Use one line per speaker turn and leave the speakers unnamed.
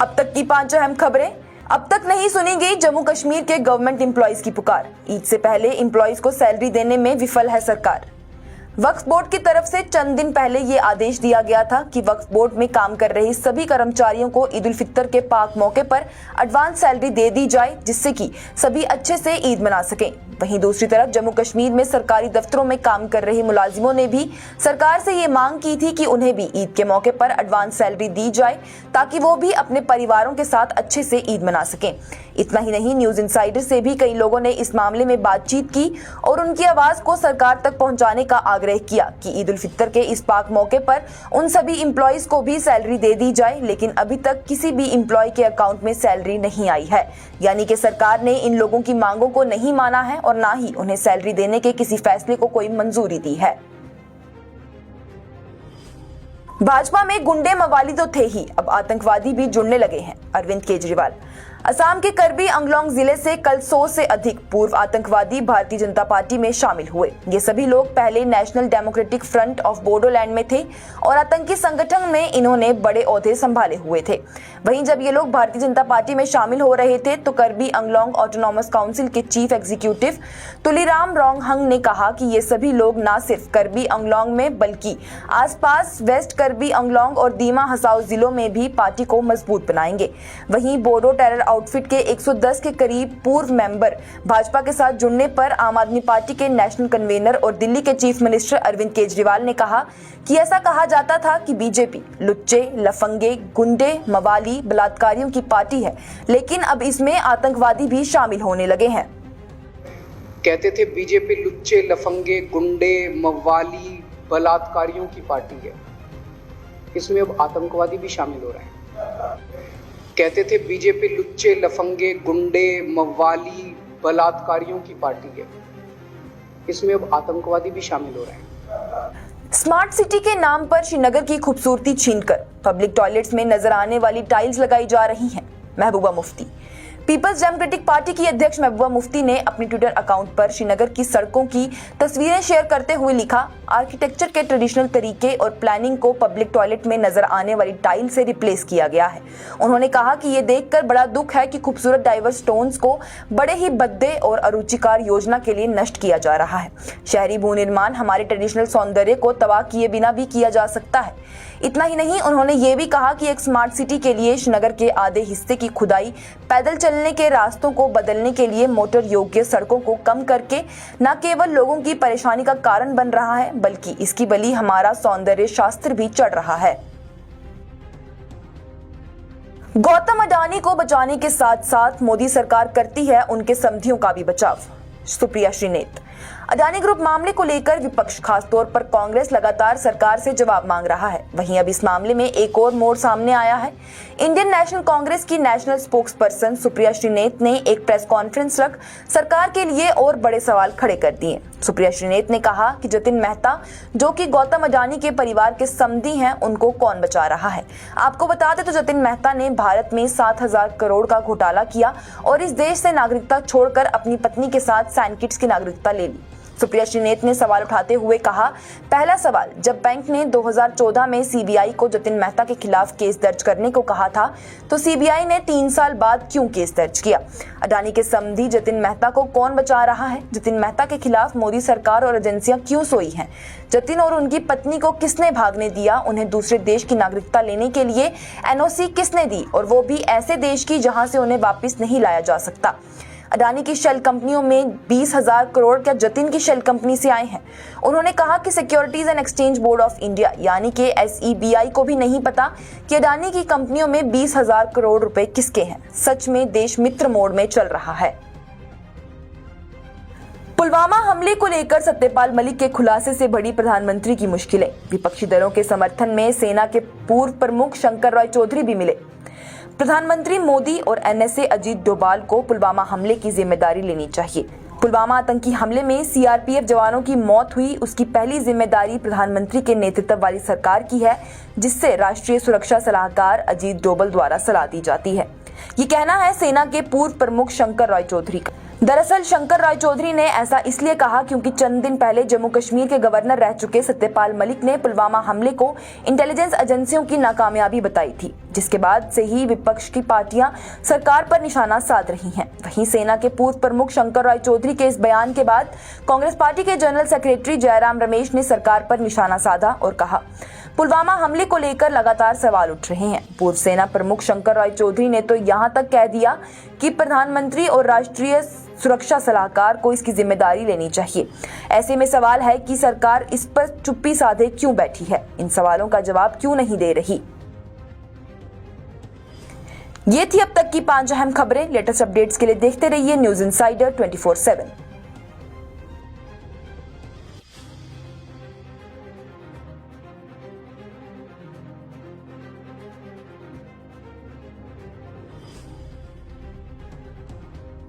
अब तक की 5 अहम खबरें। अब तक नहीं सुनी गई जम्मू कश्मीर के गवर्नमेंट एम्प्लॉइज की पुकार। ईद से पहले एम्प्लॉइज को सैलरी देने में विफल है सरकार। वक्फ बोर्ड की तरफ से चंद दिन पहले ये आदेश दिया गया था कि वक्फ बोर्ड में काम कर रहे सभी कर्मचारियों को ईद उल फितर के पाक मौके पर एडवांस सैलरी दे दी जाए, जिससे कि सभी अच्छे से ईद मना सकें। वहीं दूसरी तरफ जम्मू कश्मीर में सरकारी दफ्तरों में काम कर रहे मुलाजिमों ने भी सरकार से ये मांग की थी कि उन्हें भी ईद के मौके पर एडवांस सैलरी दी जाए, ताकि वो भी अपने परिवारों के साथ अच्छे से ईद मना सकें। इतना ही नहीं, न्यूज इनसाइडर से भी कई लोगों ने इस मामले में बातचीत की और उनकी आवाज को सरकार तक पहुंचाने का आग्रह किया कि ईद उल फितर के इस पाक मौके पर उन सभी एम्प्लॉइज को भी सैलरी दे दी जाए, लेकिन अभी तक किसी भी एम्प्लॉय के अकाउंट में सैलरी नहीं आई है। यानी कि सरकार ने इन लोगों की मांगों को नहीं माना है और ना ही उन्हें सैलरी देने के किसी फैसले को कोई मंजूरी दी है। भाजपा में गुंडे मवाली तो थे ही, अब आतंकवादी भी जुड़ने लगे हैं। अरविंद केजरीवाल। असम के करबी अंगलोंग जिले से कल 100 से अधिक पूर्व आतंकवादी भारतीय जनता पार्टी में शामिल हुए। ये सभी लोग पहले national democratic front of Bodoland में थे और आतंकी संगठन में इन्होंने बड़े ओहदे संभाले हुए थे। वहीं जब ये लोग भारतीय जनता पार्टी में शामिल हो रहे थे तो करबी अंगलोंग ऑटोनॉमस काउंसिल के चीफ एग्जीक्यूटिव तुलीराम रोंगहंग ने कहा कि ये सभी लोग न सिर्फ करबी अंगलोंग में बल्कि आसपास वेस्ट करबी अंगलोंग और दीमा हसाओ जिलों में भी पार्टी को मजबूत बनाएंगे। वहीं बोडो टेरर आउटफिट के 110 के करीब पूर्व मेंबर भाजपा के साथ जुड़ने पर आम आदमी पार्टी के नेशनल कन्वीनर और दिल्ली के चीफ मिनिस्टर अरविंद केजरीवाल ने कहा कि ऐसा कहा जाता था कि बीजेपी लुच्चे, लफंगे, गुंडे, मवाली, बलात्कारियों की पार्टी है, लेकिन अब इसमें आतंकवादी भी शामिल होने लगे हैं।
कहते थे बीजेपी लुच्चे, लफंगे, गुंडे, मवाली, बलात्कारियों की पार्टी है, इसमें अब आतंकवादी भी शामिल हो रहे हैं। कहते थे बीजेपी लुच्चे, लफंगे, गुंडे, मवाली, बलात्कारियों की पार्टी है, इसमें अब आतंकवादी भी शामिल हो रहे हैं।
स्मार्ट सिटी के नाम पर श्रीनगर की खूबसूरती छीनकर पब्लिक टॉयलेट्स में नजर आने वाली टाइल्स लगाई जा रही हैं। Mehbooba Mufti. Peoples democratic party की अध्यक्ष महबूबा मुफ्ती ने अपने ट्विटर अकाउंट पर श्रीनगर की सड़कों की तस्वीरें शेयर करते हुए लिखा, आर्किटेक्चर के ट्रेडिशनल तरीके और प्लानिंग को पब्लिक टॉयलेट में नजर आने वाली टाइल से रिप्लेस किया गया है। उन्होंने कहा कि ये देखकर बड़ा दुख है कि खूबसूरत डाइवर्स स्टोन्स को बड़े ही भद्दे और अरुचिकार योजना के लिए नष्ट किया जा रहा है। शहरी भू निर्माण हमारे ट्रेडिशनल सौंदर्य को तबाह किए बिना भी किया जा सकता है। इतना ही नहीं, उन्होंने ये भी कहा कि एक स्मार्ट सिटी के लिए श्रीनगर के आधे हिस्से की खुदाई, पैदल चलने के रास्तों को बदलने के लिए मोटर योग्य सड़कों को कम करके न केवल लोगों की परेशानी का कारण बन रहा है, बल्कि इसकी बलि हमारा सौंदर्य शास्त्र भी चढ़ रहा है। गौतम अडानी को बचाने के साथ साथ मोदी सरकार करती है उनके समधियों का भी बचाव। सुप्रिया श्रीनेत। अडानी ग्रुप मामले को लेकर विपक्ष, खासतौर पर कांग्रेस, लगातार सरकार से जवाब मांग रहा है। वहीं अब इस मामले में एक और मोड़ सामने आया है। इंडियन नेशनल कांग्रेस की national spokes person Supriya Shrinate ने एक प्रेस कॉन्फ्रेंस रख सरकार के लिए और बड़े सवाल खड़े कर दिए। सुप्रिया श्रीनेत ने कहा कि जतिन मेहता, जो कि गौतम अडानी के परिवार के समधी हैं, उनको कौन बचा रहा है। आपको बता दें तो जतिन मेहता ने भारत में 7,000 करोड़ का घोटाला किया और इस देश से नागरिकता छोड़कर अपनी पत्नी के साथ सैंड किट्स की नागरिकता ले ली। सुप्रिया श्रीनेत ने सवाल उठाते हुए कहा, पहला सवाल, जब बैंक ने 2014 में सीबीआई को जतिन मेहता के खिलाफ केस दर्ज करने को कहा था तो सीबीआई ने 3 साल बाद क्यों केस दर्ज किया। अडानी के समधी जतिन मेहता को कौन बचा रहा है। जतिन मेहता के खिलाफ मोदी सरकार और एजेंसियां क्यों सोई हैं। जतिन और उनकी पत्नी को किसने भागने दिया। उन्हें दूसरे देश की नागरिकता लेने के लिए एनओसी किसने दी, और वो भी ऐसे देश की जहां से उन्हें वापिस नहीं लाया जा सकता। अडानी की शेल कंपनियों में 20,000 करोड़ क्या जतिन की शेल कंपनी से आए हैं। उन्होंने कहा कि securities and exchange board of India यानी कि SEBI को भी नहीं पता कि अडानी की कंपनियों में 20,000 करोड़ रुपए किसके हैं। सच में देश मित्र मोड में चल रहा है। पुलवामा हमले को लेकर सत्यपाल मलिक के खुलासे से बड़ी प्रधानमंत्री की मुश्किलें। विपक्षी दलों के समर्थन में सेना के पूर्व प्रमुख शंकर राय चौधरी भी मिले। प्रधानमंत्री मोदी और NSA अजीत डोभाल को पुलवामा हमले की जिम्मेदारी लेनी चाहिए। पुलवामा आतंकी हमले में CRPF जवानों की मौत हुई, उसकी पहली जिम्मेदारी प्रधानमंत्री के नेतृत्व वाली सरकार की है, जिससे राष्ट्रीय सुरक्षा सलाहकार अजीत डोभाल द्वारा सलाह दी जाती है। ये कहना है सेना के पूर्व प्रमुख शंकर राय चौधरी का। दरअसल शंकर राय चौधरी ने ऐसा इसलिए कहा क्योंकि चंद दिन पहले जम्मू कश्मीर के गवर्नर रह चुके सत्यपाल मलिक ने पुलवामा हमले को इंटेलिजेंस एजेंसियों की नाकामयाबी बताई थी, जिसके बाद से ही विपक्ष की पार्टियां सरकार पर निशाना साध रही हैं। वहीं सेना के पूर्व प्रमुख शंकर राय चौधरी के इस बयान के बाद कांग्रेस पार्टी के जनरल सेक्रेटरी जयराम रमेश ने सरकार पर निशाना साधा और कहा, पुलवामा हमले को लेकर लगातार सवाल उठ रहे हैं। पूर्व सेना प्रमुख शंकर राय चौधरी ने तो यहां तक कह दिया कि प्रधानमंत्री और राष्ट्रीय सुरक्षा सलाहकार को इसकी जिम्मेदारी लेनी चाहिए। ऐसे में सवाल है कि सरकार इस पर चुप्पी साधे क्यों बैठी है, इन सवालों का जवाब क्यों नहीं दे रही। ये थी अब तक की 5 अहम खबरें। लेटेस्ट अपडेट्स के लिए देखते रहिए न्यूज़ इंसाइडर 24/7।